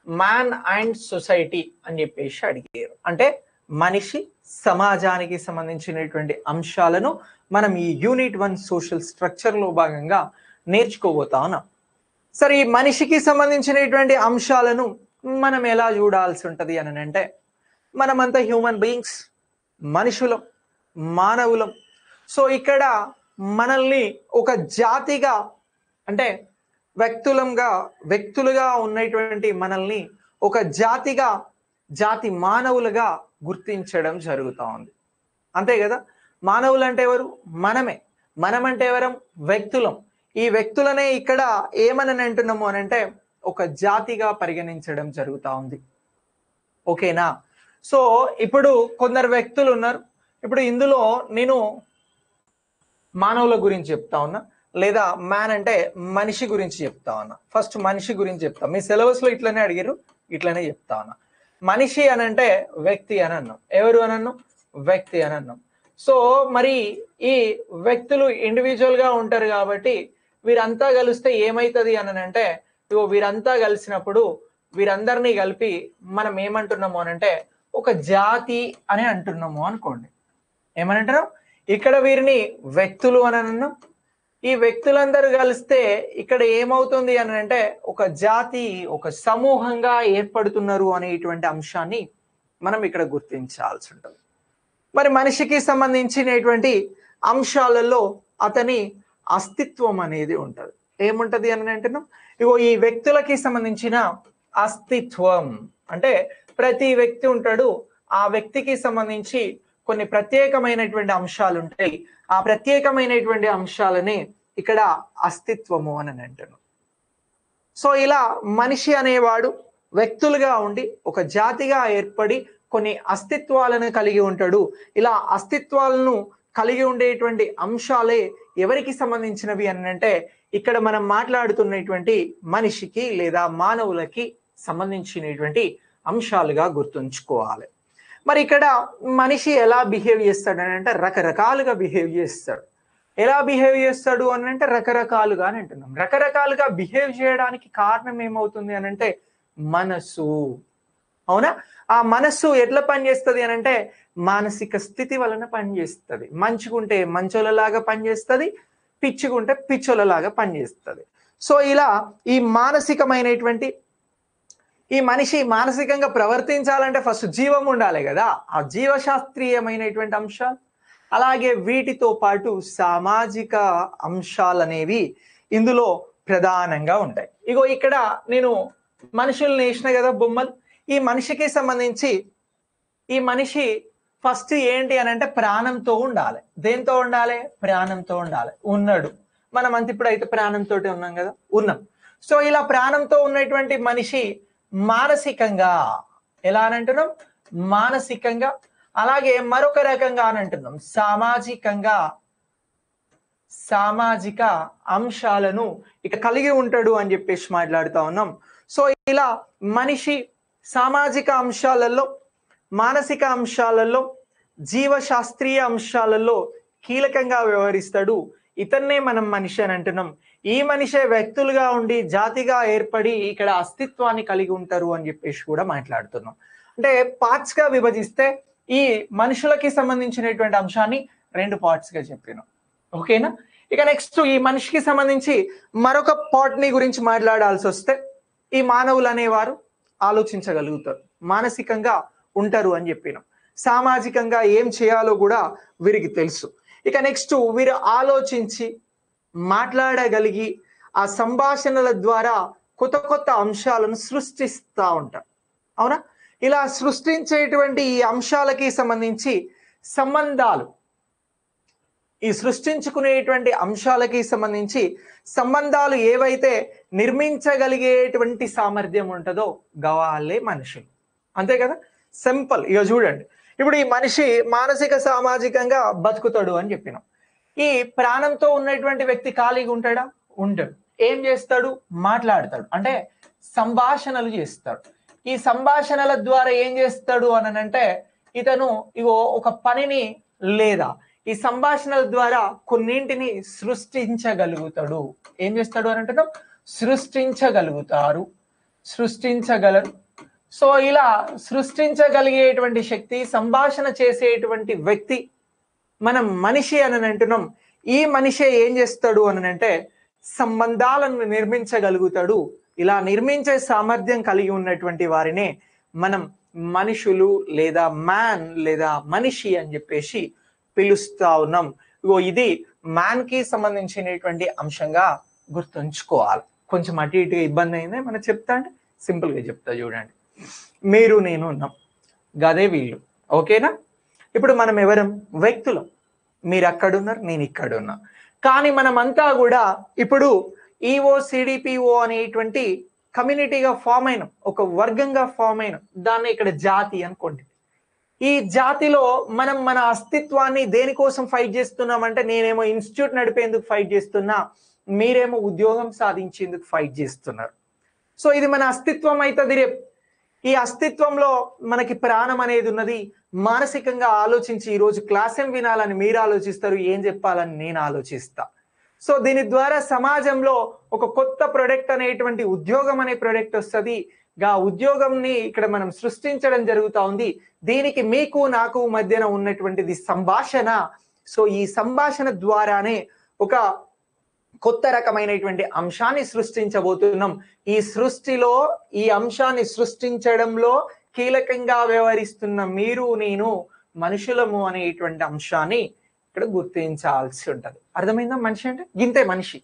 Man and society అని చెప్పేసి అడిగారు. అంటే మనిషి సమాజానికి సంబంధించినటువంటి అంశాలను మనం ఈ యూనిట్ 1 సోషల్ స్ట్రక్చర్ లో భాగంగా నేర్చుకోబోతా ఉన్నాం. సరే, ఈ మనిషికి సంబంధించినటువంటి అంశాలను మనం ఎలా చూడాల్సి ఉంటది అని అంటే, మనమంతా హ్యూమన్ బీయింగ్స్, మనుషులం, మానవులం. సో ఇక్కడ మనల్ని ఒక జాతిగా, అంటే వ్యక్తులుగా ఉన్నటువంటి మనల్ని ఒక జాతి మానవులుగా గుర్తించడం జరుగుతూ ఉంది. అంతే కదా? మానవులు అంటే ఎవరు? మనమే. మనమంటే ఎవరం? వ్యక్తులం. ఈ వ్యక్తులనే ఇక్కడ ఏమని అంటున్నాము అని అంటే ఒక జాతిగా పరిగణించడం జరుగుతూ ఉంది. ఓకేనా? సో ఇప్పుడు కొందరు వ్యక్తులు ఉన్నారు. ఇప్పుడు ఇందులో నేను మానవుల గురించి చెప్తా ఉన్నా, లేదా మ్యాన్ అంటే మనిషి గురించి చెప్తా ఉన్నా. ఫస్ట్ మనిషి గురించి చెప్తా. మీ సిలబస్ లో ఇట్లనే అడిగారు, ఇట్లనే చెప్తా ఉన్నా. మనిషి అని అంటే వ్యక్తి అని అన్నాం. ఎవరు అని అన్నాం? వ్యక్తి అని అన్నాం. సో మరి ఈ వ్యక్తులు ఇండివిజువల్ గా ఉంటారు కాబట్టి వీరంతా కలిస్తే ఏమైతుంది అని అంటే, వీరంతా కలిసినప్పుడు వీరందరినీ కలిపి మనం ఏమంటున్నాము అని అంటే ఒక జాతి అని అంటున్నాము అనుకోండి. ఏమని అంటున్నాం? ఇక్కడ వీరిని వ్యక్తులు అని అన్నాం. ఈ వ్యక్తులందరూ కలిస్తే ఇక్కడ ఏమవుతుంది అని అంటే ఒక జాతి, ఒక సమూహంగా ఏర్పడుతున్నారు అనేటువంటి అంశాన్ని మనం ఇక్కడ గుర్తించాల్సి ఉంటుంది. మరి మనిషికి సంబంధించినటువంటి అంశాలలో అతని అస్తిత్వం అనేది ఉంటుంది. ఏముంటది అని అంటున్నాం? ఈ వ్యక్తులకి సంబంధించిన అస్తిత్వం అంటే ప్రతి వ్యక్తి ఉంటాడు. ఆ వ్యక్తికి సంబంధించి కొన్ని ప్రత్యేకమైనటువంటి అంశాలు ఉంటాయి. ఆ ప్రత్యేకమైనటువంటి అంశాలని ఇక్కడ అస్తిత్వము అని అంటున్నాం. సో ఇలా మనిషి అనేవాడు వ్యక్తులుగా ఉండి ఒక జాతిగా ఏర్పడి కొన్ని అస్తిత్వాలను కలిగి ఉంటాడు. ఇలా అస్తిత్వాలను కలిగి ఉండేటువంటి అంశాలే ఎవరికి సంబంధించినవి అని అంటే ఇక్కడ మనం మాట్లాడుతున్నటువంటి మనిషికి లేదా మానవులకి సంబంధించినటువంటి అంశాలుగా గుర్తుంచుకోవాలి. మరి ఇక్కడ మనిషి ఎలా బిహేవ్ చేస్తాడు అని అంటే రకరకాలుగా బిహేవ్ చేస్తాడు. ఎలా బిహేవ్ చేస్తాడు అని అంటే రకరకాలుగా అని అంటున్నాం. రకరకాలుగా బిహేవ్ చేయడానికి కారణం ఏమవుతుంది అని అంటే మనసు. అవునా? ఆ మనస్సు ఎట్లా పనిచేస్తుంది అని అంటే మానసిక స్థితి వలన పనిచేస్తుంది. మంచిగుంటే మంచోళ్ళలాగా పనిచేస్తుంది, పిచ్చిగుంటే పిచ్చోళ్ళలాగా పనిచేస్తుంది. సో ఇలా ఈ మానసికమైనటువంటి ఈ మనిషి మానసికంగా ప్రవర్తించాలంటే ఫస్ట్ జీవం ఉండాలి కదా. ఆ జీవశాస్త్రీయమైనటువంటి అంశాలు, అలాగే వీటితో పాటు సామాజిక అంశాలు అనేవి ఇందులో ప్రధానంగా ఉంటాయి. ఇక్కడ నేను మనుషుల్ని వేసిన కదా బొమ్మలు. ఈ మనిషికి సంబంధించి ఈ మనిషి ఫస్ట్ ఏంటి అని అంటే ప్రాణంతో ఉండాలి. దేంతో ఉండాలి? ప్రాణంతో ఉండాలి. ఉన్నాడు. మనం అంత ఇప్పుడైతే ప్రాణంతో ఉన్నాం కదా, ఉన్నాం. సో ఇలా ప్రాణంతో ఉన్నటువంటి మనిషి మానసికంగా ఎలా అని అంటున్నాం? మానసికంగా. అలాగే మరొక రకంగా అని అంటున్నాం సామాజిక అంశాలను ఇక కలిగి ఉంటాడు అని చెప్పేసి మాట్లాడుతూ ఉన్నాం. సో ఇలా మనిషి సామాజిక అంశాలలో, మానసిక అంశాలలో, జీవశాస్త్రీయ అంశాలలో కీలకంగా వ్యవహరిస్తాడు. ఇతన్నే మనం మనిషి అని అంటున్నాం. ఈ మనిషే వ్యక్తులుగా ఉండి జాతిగా ఏర్పడి ఇక్కడ అస్తిత్వాన్ని కలిగి ఉంటారు అని చెప్పేసి కూడా మాట్లాడుతున్నాం. అంటే పార్ట్స్ గా విభజిస్తే ఈ మనుషులకి సంబంధించినటువంటి అంశాన్ని 2 పార్ట్స్ గా చెప్పినాం. ఓకేనా? ఇక నెక్స్ట్ ఈ మనిషికి సంబంధించి మరొక పార్ట్ ని గురించి మాట్లాడాల్సి వస్తే ఈ మానవులు అనేవారు ఆలోచించగలుగుతారు, మానసికంగా ఉంటారు అని చెప్పినాం. సామాజికంగా ఏం చేయాలో కూడా వీరికి తెలుసు. ఇక నెక్స్ట్ వీరు ఆలోచించి మాట్లాడగలిగి ఆ సంభాషణల ద్వారా కొత్త కొత్త అంశాలను సృష్టిస్తూ ఉంటారు. అవునా? ఇలా సృష్టించేటువంటి ఈ అంశాలకి సంబంధించి సంబంధాలు, ఈ సృష్టించుకునేటువంటి అంశాలకి సంబంధించి సంబంధాలు ఏవైతే నిర్మించగలిగేటువంటి సామర్థ్యం ఉంటుందో గవాళ్ళే మనుషులు. అంతే కదా? సింపుల్. ఇక చూడండి, ఇప్పుడు ఈ మనిషి మానసిక సామాజికంగా బతుకుతాడు అని చెప్పినాం. ఈ ప్రాణంతో ఉన్నటువంటి వ్యక్తి ఖాళీగా ఉంటాడా? ఉండడు. ఏం చేస్తాడు? మాట్లాడతాడు, అంటే సంభాషణలు చేస్తాడు. ఈ సంభాషణల ద్వారా ఏం చేస్తాడు అని అంటే ఇతను ఒక పనిని లేదా ఈ సంభాషణల ద్వారా కొన్నింటిని సృష్టించగలుగుతాడు. ఏం చేస్తాడు అని అంటున్నాం? సృష్టించగలుగుతారు. సృష్టించగలరు. సో ఇలా సృష్టించగలిగేటువంటి శక్తి, సంభాషణ చేసేటువంటి వ్యక్తి మనం మనిషి అని అంటున్నాం. ఈ మనిషి ఏం చేస్తాడు అని అంటే సంబంధాలను నిర్మించగలుగుతాడు. ఇలా నిర్మించే సామర్థ్యం కలిగి ఉన్నటువంటి వారినే మనం మనుషులు లేదా మ్యాన్ లేదా మనిషి అని చెప్పేసి పిలుస్తా ఉన్నాం. ఇది మ్యాన్ కి సంబంధించినటువంటి అంశంగా గుర్తుంచుకోవాలి. కొంచెం అటు ఇటు ఇబ్బంది అయింది మనం చెప్తా అంటే సింపుల్ గా చెప్తా చూడండి. మీరు నేను ఉన్నాం, గదే వీళ్ళు. ఓకేనా? ఇప్పుడు మనం ఎవరం? వ్యక్తులం. మీరు అక్కడున్నారు, నేను ఇక్కడున్నా. కానీ మనమంతా కూడా ఇప్పుడు ఈఓ సిడిపిఓ అనేటువంటి కమ్యూనిటీగా ఫామ్ అయినాం, ఒక వర్గంగా ఫామ్ అయినాం. దాన్ని ఇక్కడ జాతి అనుకోండి. ఈ జాతిలో మనం మన అస్తిత్వాన్ని దేనికోసం ఫైట్ చేస్తున్నామంటే, నేనేమో ఇన్స్టిట్యూట్ నడిపేందుకు ఫైట్ చేస్తున్నా, మీరేమో ఉద్యోగం సాధించేందుకు ఫైట్ చేస్తున్నారు. సో ఇది మన అస్తిత్వం అవుతుంది రేపు. ఈ అస్తిత్వంలో మనకి ప్రాణం అనేది ఉన్నది. మానసికంగా ఆలోచించి ఈరోజు క్లాస్ ఏం వినాలని మీరు ఆలోచిస్తారు, ఏం చెప్పాలని నేను ఆలోచిస్తా. సో దీని ద్వారా సమాజంలో ఒక కొత్త ప్రొడక్ట్ అనేటువంటి ఉద్యోగం అనే ప్రొడక్ట్ వస్తుంది. ఆ ఉద్యోగంని ఇక్కడ మనం సృష్టించడం జరుగుతూ ఉంది. దీనికి మీకు నాకు మధ్యన ఉన్నటువంటిది సంభాషణ. సో ఈ సంభాషణ ద్వారానే ఒక కొత్త రకమైనటువంటి అంశాన్ని సృష్టించబోతున్నాం. ఈ సృష్టిలో ఈ అంశాన్ని సృష్టించడంలో కీలకంగా వ్యవహరిస్తున్న మీరు నేను మనుషులము అనేటువంటి అంశాన్ని ఇక్కడ గుర్తించాల్సి ఉంటది. అర్థమైందా? మనిషి అంటే గింతే మనిషి.